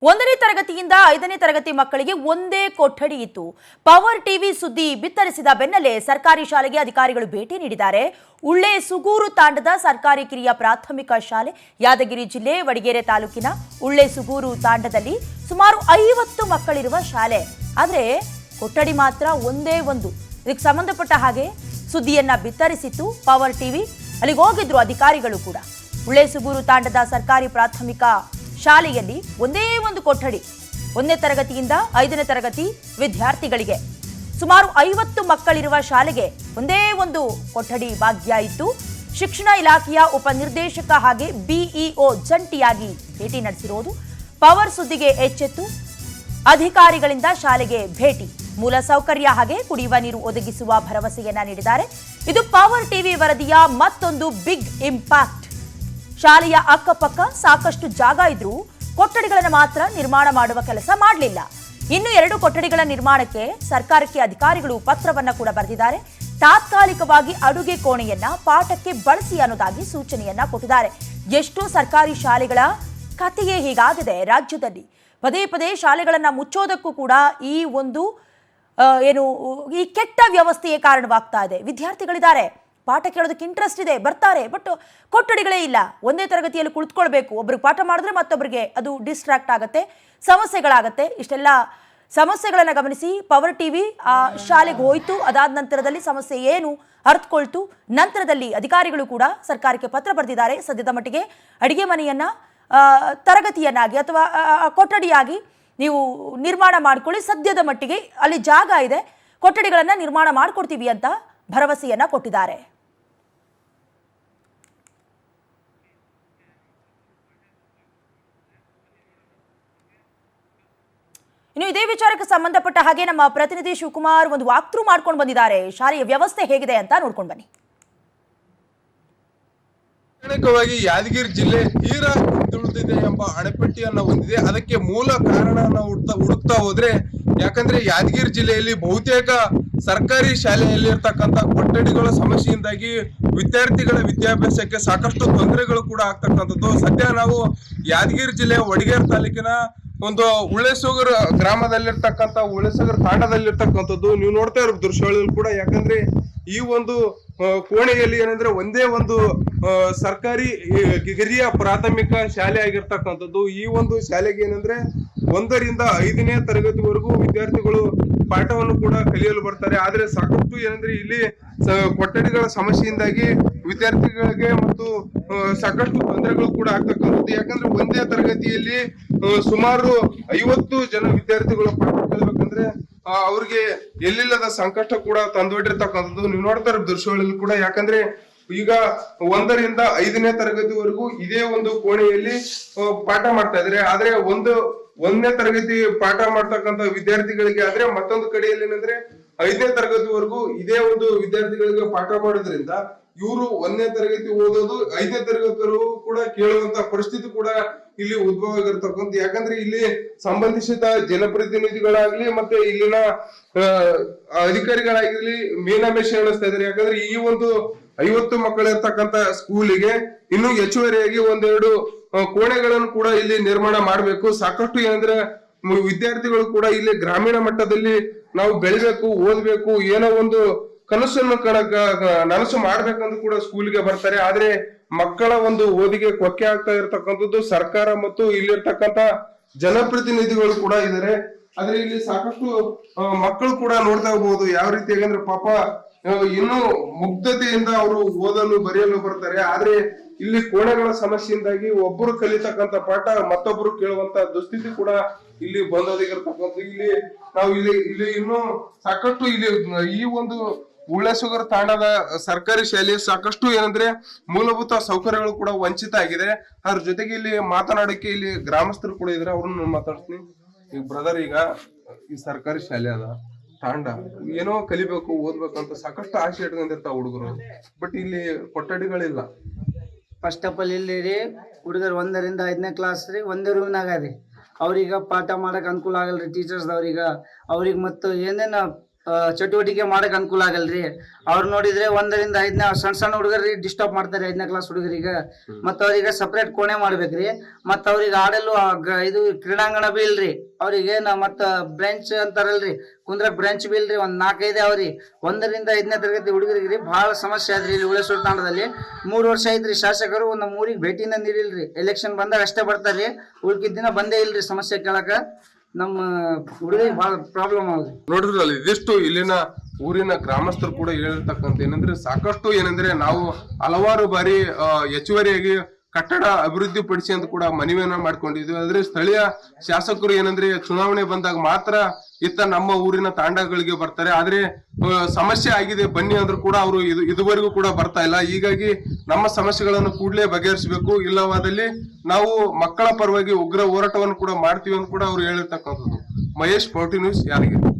ಒಂದನೇ ತರಗತಿಯಿಂದ 5ನೇ ತರಗತಿ ಮಕ್ಕಳಿಗೆ ಒಂದೇ ಕೊಠಡಿ ಇತ್ತು. ಪವರ್ ಟಿವಿ ಸುದ್ದಿ ಬಿತ್ತರಿಸಿದ ಬೆನ್ನಲ್ಲೇ ಸರ್ಕಾರಿ ಶಾಲೆಗೆ ಅಧಿಕಾರಿಗಳು ಭೇಟಿ ನೀಡಿದ್ದಾರೆ. ಉಳ್ಳೆ ಸುಗೂರು ತಾಂಡದ ಸರ್ಕಾರಿ ಕಿರಿಯ ಪ್ರಾಥಮಿಕ ಶಾಲೆ ಯಾದಗಿರಿ ಜಿಲ್ಲೆ ವಡಿಗೆರೆ ತಾಲೂಕಿನ ಉಳ್ಳೆ ಸುಗೂರು ತಾಂಡದಲ್ಲಿ ಸುಮಾರು 50 ಮಕ್ಕಳಿರುವ ಶಾಲೆ. ಆದರೆ ಕೊಠಡಿ ಮಾತ್ರ ಒಂದೇ ಒಂದು. ಇದಕ್ಕೆ ಸಂಬಂಧಪಟ್ಟ ಹಾಗೆ ಸುದ್ದಿಯನ್ನ ಬಿತ್ತರಿಸಿತ್ತು ಪವರ್ ಟಿವಿ. ಅಲ್ಲಿಗೆ ಹೋಗಿದ್ರು ಅಧಿಕಾರಿಗಳು ಕೂಡ. ಉಳ್ಳೆ ಸುಗೂರು ತಾಂಡದ ಸರ್ಕಾರಿ ಪ್ರಾಥಮಿಕ ಶಾಲೆಯಲ್ಲಿ ಒಂದೇ ಒಂದು ಕೊಠಡಿ, 1ನೇ ತರಗತಿಯಿಂದ 5ನೇ ತರಗತಿ ವಿದ್ಯಾರ್ಥಿಗಳಿಗೆ ಸುಮಾರು 50 ಮಕ್ಕಳಿರುವ ಶಾಲೆಗೆ ಒಂದೇ ಒಂದು ಕೊಠಡಿ ಭಾಗ್ಯ ಇತ್ತು. ಶಿಕ್ಷಣ ಇಲಾಖೆಯ ಉಪನಿರ್ದೇಶಕ ಹಾಗೆ ಬಿಇಒ ಜಂಟಿಯಾಗಿ ಭೇಟಿ ನಡೆಸಿರೋದು. ಪವರ್ ಸುದ್ದಿಗೆ ಎಚ್ಚೆತ್ತು ಅಧಿಕಾರಿಗಳಿಂದ ಶಾಲೆಗೆ ಭೇಟಿ, ಮೂಲ ಸೌಕರ್ಯ ಹಾಗೆ ಕುಡಿಯುವ ನೀರು ಒದಗಿಸುವ ಭರವಸೆಯನ್ನ ನೀಡಿದ್ದಾರೆ. ಇದು ಪವರ್ ಟಿವಿ ವರದಿಯ ಮತ್ತೊಂದು ಬಿಗ್ ಇಂಪ್ಯಾಕ್ಟ್. ಶಾಲೆಯ ಅಕ್ಕಪಕ್ಕ ಸಾಕಷ್ಟು ಜಾಗ ಇದ್ರೂ ಕೊಠಡಿಗಳನ್ನು ಮಾತ್ರ ನಿರ್ಮಾಣ ಮಾಡುವ ಕೆಲಸ ಮಾಡಲಿಲ್ಲ. ಇನ್ನು 2 ಕೊಠಡಿಗಳ ನಿರ್ಮಾಣಕ್ಕೆ ಸರ್ಕಾರಕ್ಕೆ ಅಧಿಕಾರಿಗಳು ಪತ್ರವನ್ನ ಕೂಡ ಬರೆದಿದ್ದಾರೆ. ತಾತ್ಕಾಲಿಕವಾಗಿ ಅಡುಗೆ ಕೋಣೆಯನ್ನ ಪಾಠಕ್ಕೆ ಬಳಸಿ ಅನ್ನೋದಾಗಿ ಸೂಚನೆಯನ್ನ ಕೊಟ್ಟಿದ್ದಾರೆ. ಎಷ್ಟೋ ಸರ್ಕಾರಿ ಶಾಲೆಗಳ ಕಥೆಯೇ ಹೀಗಾಗಿದೆ ರಾಜ್ಯದಲ್ಲಿ. ಪದೇ ಪದೇ ಶಾಲೆಗಳನ್ನ ಮುಚ್ಚೋದಕ್ಕೂ ಕೂಡ ಈ ಒಂದು ಈ ಕೆಟ್ಟ ವ್ಯವಸ್ಥೆಯೇ ಕಾರಣವಾಗ್ತಾ ಇದೆ. ವಿದ್ಯಾರ್ಥಿಗಳಿದ್ದಾರೆ, ಪಾಠ ಕೇಳೋದಕ್ಕೆ ಇಂಟ್ರೆಸ್ಟ್ ಇದೆ, ಬರ್ತಾರೆ, ಬಟ್ ಕೊಠಡಿಗಳೇ ಇಲ್ಲ. ಒಂದೇ ತರಗತಿಯಲ್ಲಿ ಕುಳಿತುಕೊಳ್ಬೇಕು, ಒಬ್ರಿಗೆ ಪಾಠ ಮಾಡಿದ್ರೆ ಮತ್ತೊಬ್ಬರಿಗೆ ಅದು ಡಿಸ್ಟ್ರಾಕ್ಟ್ ಆಗುತ್ತೆ, ಸಮಸ್ಯೆಗಳಾಗತ್ತೆ. ಇಷ್ಟೆಲ್ಲ ಸಮಸ್ಯೆಗಳನ್ನು ಗಮನಿಸಿ ಪವರ್ ಟಿವಿ ಆ ಶಾಲೆಗೆ ಹೋಯ್ತು. ಅದಾದ ನಂತರದಲ್ಲಿ ಸಮಸ್ಯೆ ಏನು ಅರ್ಥಕೊಳ್ತು. ನಂತರದಲ್ಲಿ ಅಧಿಕಾರಿಗಳು ಕೂಡ ಸರ್ಕಾರಕ್ಕೆ ಪತ್ರ ಬರೆದಿದ್ದಾರೆ. ಸದ್ಯದ ಮಟ್ಟಿಗೆ ಅಡಿಗೆ ಮನೆಯನ್ನ ತರಗತಿಯನ್ನಾಗಿ ಅಥವಾ ಕೊಠಡಿಯಾಗಿ ನೀವು ನಿರ್ಮಾಣ ಮಾಡ್ಕೊಳ್ಳಿ, ಸದ್ಯದ ಮಟ್ಟಿಗೆ ಅಲ್ಲಿ ಜಾಗ ಇದೆ, ಕೊಠಡಿಗಳನ್ನು ನಿರ್ಮಾಣ ಮಾಡಿಕೊಡ್ತೀವಿ ಅಂತ ಭರವಸೆಯನ್ನ ಕೊಟ್ಟಿದ್ದಾರೆ. ಇನ್ನು ಇದೇ ವಿಚಾರಕ್ಕೆ ಸಂಬಂಧಪಟ್ಟ ಹಾಗೆ ನಮ್ಮ ಪ್ರತಿನಿಧಿ ಶಿವಕುಮಾರ್ ಒಂದು ವಾಕ್ಥ್ರೂ ಮಾಡ್ಕೊಂಡು ಬಂದಿದ್ದಾರೆ. ಶಾಲೆಯ ವ್ಯವಸ್ಥೆ ಹೇಗಿದೆ ಅಂತ ನೋಡ್ಕೊಂಡು ಬನ್ನಿ. ಶೈಕ್ಷಣಿಕವಾಗಿ ಯಾದಗಿರಿ ಜಿಲ್ಲೆ ತೀರಾ ಹಿಂದುಳಿದಿದೆ ಎಂಬ ಅಣೆಪಟ್ಟಿಯನ್ನ ಹೊಂದಿದೆ. ಅದಕ್ಕೆ ಮೂಲ ಕಾರಣವನ್ನ ಹುಡುಕ್ತಾ ಹೋದ್ರೆ, ಯಾಕಂದ್ರೆ ಯಾದಗಿರಿ ಜಿಲ್ಲೆಯಲ್ಲಿ ಬಹುತೇಕ ಸರ್ಕಾರಿ ಶಾಲೆಯಲ್ಲಿರ್ತಕ್ಕಂಥ ಕೊಠಡಿಗಳ ಸಮಸ್ಯೆಯಿಂದಾಗಿ ವಿದ್ಯಾರ್ಥಿಗಳ ವಿದ್ಯಾಭ್ಯಾಸಕ್ಕೆ ಸಾಕಷ್ಟು ತೊಂದರೆಗಳು ಕೂಡ ಆಗ್ತಕ್ಕಂಥದ್ದು. ಸದ್ಯ ನಾವು ಯಾದಗಿರಿ ಜಿಲ್ಲೆಯ ವಡಿಗೇರಿ ತಾಲೂಕಿನ ಒಂದು ಉಳ್ಳೆಸೂಗೂರು ಗ್ರಾಮದಲ್ಲಿರ್ತಕ್ಕಂಥ ಉಳ್ಳೆಸೂಗೂರು ತಾಂಡದಲ್ಲಿರ್ತಕ್ಕಂಥದ್ದು ನೀವು ನೋಡ್ತಾ ಇರೋ ದೃಶ್ಯಗಳಲ್ಲಿ ಕೂಡ. ಯಾಕಂದ್ರೆ ಈ ಒಂದು ಕೋಣೆಯಲ್ಲಿ ಏನಂದ್ರೆ ಒಂದೇ ಒಂದು ಸರ್ಕಾರಿ ಕಿರಿಯ ಪ್ರಾಥಮಿಕ ಶಾಲೆ ಆಗಿರ್ತಕ್ಕಂಥದ್ದು. ಈ ಒಂದು ಶಾಲೆಗೆ ಏನಂದ್ರೆ 1ರಿಂದ 5ನೇ ತರಗತಿವರೆಗೂ ವಿದ್ಯಾರ್ಥಿಗಳು ಪಾಠವನ್ನು ಕೂಡ ಕಲಿಯಲು ಬರ್ತಾರೆ. ಆದ್ರೆ ಸಾಕಷ್ಟು ಏನಂದ್ರೆ ಇಲ್ಲಿ ಕೊಠಡಿಗಳ ಸಮಸ್ಯೆಯಿಂದಾಗಿ ವಿದ್ಯಾರ್ಥಿಗಳಿಗೆ ಮತ್ತು ಸಾಕಷ್ಟು ತೊಂದರೆಗಳು ಕೂಡ ಆಗ್ತಕ್ಕಂಥದ್ದು. ಯಾಕಂದ್ರೆ 1ನೇ ತರಗತಿಯಲ್ಲಿ ಸುಮಾರು 50 ಜನ ವಿದ್ಯಾರ್ಥಿಗಳು ಪಾಠ ಕಲಿಬೇಕಂದ್ರೆ ಅವ್ರಿಗೆ ಎಲ್ಲಿಲ್ಲದ ಸಂಕಷ್ಟ ಕೂಡ ತಂದೊಡ್ಡಿರ್ತಕ್ಕಂಥದ್ದು ನೀವು ನೋಡ್ತಾ ಇರೋ ದೃಶ್ಯಗಳಲ್ಲಿ ಕೂಡ. ಯಾಕಂದ್ರೆ ಈಗ 1ರಿಂದ 5ನೇ ತರಗತಿವರೆಗೂ ಇದೇ ಒಂದು ಕೋಣೆಯಲ್ಲಿ ಪಾಠ ಮಾಡ್ತಾ ಇದ್ರೆ, ಆದ್ರೆ 1ನೇ ತರಗತಿ ಪಾಠ ಮಾಡ್ತಕ್ಕಂಥ ವಿದ್ಯಾರ್ಥಿಗಳಿಗೆ ಆದ್ರೆ ಮತ್ತೊಂದು ಕಡೆಯಲ್ಲಿ ಏನಂದ್ರೆ 5ನೇ ತರಗತಿವರೆಗೂ ಇದೇ ಒಂದು ವಿದ್ಯಾರ್ಥಿಗಳಿಗೆ ಪಾಠ ಮಾಡೋದ್ರಿಂದ ಇವರು 1ನೇ ತರಗತಿ ಓದೋದು 5ನೇ ತರಗತಿವರೆಗೂ ಕೂಡ ಕೇಳುವಂತ ಪರಿಸ್ಥಿತಿ ಕೂಡ ಇಲ್ಲಿ ಉದ್ಭವ ಆಗಿರ್ತಕ್ಕಂಥ. ಯಾಕಂದ್ರೆ ಇಲ್ಲಿ ಸಂಬಂಧಿಸಿದ ಜನಪ್ರತಿನಿಧಿಗಳಾಗ್ಲಿ ಮತ್ತೆ ಇಲ್ಲಿನ ಅಧಿಕಾರಿಗಳಾಗಿರ್ಲಿ ಮೀನಾಮೇಷ ಎಣಿಸ್ತಾ ಇದ್ದಾರೆ. ಯಾಕಂದ್ರೆ ಈ ಒಂದು 50 ಮಕ್ಕಳಿರ್ತಕ್ಕಂಥ ಸ್ಕೂಲಿಗೆ ಇನ್ನೂ ಹೆಚ್ಚುವರಿಯಾಗಿ 1-2 ಕೋಣೆಗಳನ್ನು ಕೂಡ ಇಲ್ಲಿ ನಿರ್ಮಾಣ ಮಾಡಬೇಕು. ಸಾಕಷ್ಟು ಏನಂದ್ರೆ ವಿದ್ಯಾರ್ಥಿಗಳು ಕೂಡ ಇಲ್ಲಿ ಗ್ರಾಮೀಣ ಮಟ್ಟದಲ್ಲಿ ನಾವು ಬೆಳಿಬೇಕು, ಓದ್ಬೇಕು, ಏನೋ ಒಂದು ಕನಸನ್ನು ನನಸು ಮಾಡ್ಬೇಕಂತ ಕೂಡ ಸ್ಕೂಲ್ಗೆ ಬರ್ತಾರೆ. ಆದ್ರೆ ಮಕ್ಕಳ ಒಂದು ಓದಿಗೆ ಕೊಕ್ಕೆ ಆಗ್ತಾ ಇರ್ತಕ್ಕಂಥದ್ದು ಸರ್ಕಾರ ಮತ್ತು ಇಲ್ಲಿರ್ತಕ್ಕಂಥ ಜನಪ್ರತಿನಿಧಿಗಳು ಕೂಡ ಇದ್ದಾರೆ. ಆದ್ರೆ ಇಲ್ಲಿ ಸಾಕಷ್ಟು ಮಕ್ಕಳು ಕೂಡ ನೋಡ್ತಾ ಹೋಗ್ಬೋದು ಯಾವ ರೀತಿ. ಯಾಕಂದ್ರೆ ಪಾಪ ಇನ್ನೂ ಮುಗ್ಧತೆಯಿಂದ ಅವರು ಓದಲು ಬರೆಯಲು ಬರ್ತಾರೆ. ಆದ್ರೆ ಇಲ್ಲಿ ಕೋಣೆಗಳ ಸಮಸ್ಯೆಯಿಂದಾಗಿ ಒಬ್ಬರು ಕಲಿತಕ್ಕಂಥ ಪಾಠ ಮತ್ತೊಬ್ಬರು ಕೇಳುವಂತ ದುಸ್ಥಿತಿ ಕೂಡ ಇಲ್ಲಿ ಬಂದೋದಿಗಿರ್ತಕ್ಕಂಥ. ಇಲ್ಲಿ ನಾವು ಇಲ್ಲಿ ಇನ್ನೂ ಸಾಕಷ್ಟು ಇಲ್ಲಿ ಈ ಒಂದು ಉಳ್ಳೆಸುಗೂರು ತಾಂಡದ ಸರ್ಕಾರಿ ಶಾಲೆ ಸಾಕಷ್ಟು ಏನಂದ್ರೆ ಮೂಲಭೂತ ಸೌಕರ್ಯಗಳು ಕೂಡ ವಂಚಿತ ಆಗಿದೆ. ಅದ್ರ ಜೊತೆಗೆ ಇಲ್ಲಿ ಮಾತನಾಡಕ್ಕೆ ಇಲ್ಲಿ ಗ್ರಾಮಸ್ಥರು ಕೂಡ ಇದ್ರೆ ಅವ್ರನ್ನ ಮಾತಾಡ್ತೀನಿ. ಈಗ ಬ್ರದರ್, ಈಗ ಈ ಸರ್ಕಾರಿ ಶಾಲೆ ಅದ ತಾಂಡ ಏನೋ ಕಲಿಬೇಕು ಓದ್ಬೇಕಂತ ಸಾಕಷ್ಟು ಆಸೆ ಇಟ್ಕೊಂಡಿರ್ತಾವ ಹುಡುಗರು, ಬಟ್ ಇಲ್ಲಿ ಕೊಠಡಿಗಳಿಲ್ಲ. ಫಸ್ಟ್ ಆಫ್ ಆಲ್ ಇಲ್ಲಿ ರೀ ಹುಡುಗರು 1ರಿಂದ 5ನೇ ಕ್ಲಾಸ್ ರೀ ಒಂದೇ ರೂಮ್ನಾಗ ರೀ. ಅವ್ರಿಗೆ ಪಾಠ ಮಾಡಕ್ ಅನುಕೂಲ ಆಗಲ್ರಿ ಟೀಚರ್ಸ್ ಅವ್ರಿಗೆ ಮತ್ತು ಏನೇನ ಚಟುವಟಿಕೆ ಮಾಡಕ್ ಅನುಕೂಲ ಆಗಲ್ರಿ. ಅವ್ರು ನೋಡಿದ್ರೆ 1ರಿಂದ 5ನೇ ಸಣ್ಣ ಸಣ್ಣ ಹುಡುಗರಿಗೆ ಡಿಸ್ಟರ್ಬ್ ಮಾಡ್ತಾರೆ 5ನೇ ಕ್ಲಾಸ್ ಹುಡುಗರಿಗೆ. ಮತ್ತ ಅವ್ರಿಗೆ ಸಪ್ರೇಟ್ ಕೋಣೆ ಮಾಡ್ಬೇಕ್ರಿ. ಮತ್ತ ಅವ್ರಿಗೆ ಆಡಲು ಇದು ಕ್ರೀಡಾಂಗಣ ಬಿ ಇಲ್ರಿ. ಅವ್ರಿಗೆ ಮತ್ತ ಬ್ರೆಂಚ್ ಅಂತಾರಲ್ರಿ, ಕುಂದ್ರಕ್ ಬ್ರೆಂಚ್ ಬಿ ಇಲ್ರಿ. 4-5 ಅವ್ರಿ. 1ರಿಂದ 5ನೇ ತರಗತಿ ಹುಡುಗರಿಗೆ ಬಹಳ ಸಮಸ್ಯೆ ಆದ್ರಿ ಇಲ್ಲಿ ಹುಳೇಶ್ವರ ತಾಂಡದಲ್ಲಿ. 3 ವರ್ಷ ಐತ್ರಿ ಶಾಸಕರು ನಮ್ಮ ಊರಿಗೆ ಭೇಟಿನ ನೀಡಿಲ್ರಿ. ಎಲೆಕ್ಷನ್ ಬಂದಾಗ ಅಷ್ಟೇ ಬರ್ತಾರ್ರಿ, ಉಳ್ಕಿದ ದಿನ ಬಂದೇ ಇಲ್ರಿ ಸಮಸ್ಯೆ ಕೇಳಕ. ನಮ್ಮ ಹುಡುಗರಿಗೆ ಬಹಳ ಪ್ರಾಬ್ಲಮ್ ಆಗುದು. ನೋಡಿದ್ರಲ್ಲ, ಇದಿಷ್ಟು ಇಲ್ಲಿನ ಊರಿನ ಗ್ರಾಮಸ್ಥರು ಕೂಡ ಹೇಳಿರ್ತಕ್ಕಂಥ ಏನಂದ್ರೆ ಸಾಕಷ್ಟು ಏನಂದ್ರೆ ನಾವು ಹಲವಾರು ಬಾರಿ ಹೆಚ್ಚುವರಿಯಾಗಿ ಕಟ್ಟಡ ಅಭಿವೃದ್ಧಿ ಪಡಿಸಿ ಅಂತ ಕೂಡ ಮನವಿಯನ್ನ ಮಾಡ್ಕೊಂಡಿದ್ವಿ. ಆದ್ರೆ ಸ್ಥಳೀಯ ಶಾಸಕರು ಏನಂದ್ರೆ ಚುನಾವಣೆ ಬಂದಾಗ ಮಾತ್ರ ಇತ್ತ ನಮ್ಮ ಊರಿನ ತಾಂಡಗಳಿಗೆ ಬರ್ತಾರೆ. ಆದ್ರೆ ಸಮಸ್ಯೆ ಆಗಿದೆ ಬನ್ನಿ ಅಂದ್ರೂ ಕೂಡ ಅವರು ಇದುವರೆಗೂ ಕೂಡ ಬರ್ತಾ ಇಲ್ಲ. ಹೀಗಾಗಿ ನಮ್ಮ ಸಮಸ್ಯೆಗಳನ್ನು ಕೂಡಲೇ ಬಗೆಹರಿಸಬೇಕು, ಇಲ್ಲವಾದಲ್ಲಿ ನಾವು ಮಕ್ಕಳ ಪರವಾಗಿ ಉಗ್ರ ಹೋರಾಟವನ್ನು ಕೂಡ ಮಾಡ್ತೀವಿ ಅಂತ ಕೂಡ ಅವ್ರು ಹೇಳಿರ್ತಕ್ಕಂಥದ್ದು. ಮಹೇಶ್, 40 ನ್ಯೂಸ್, ಯಾದಗಿರಿ.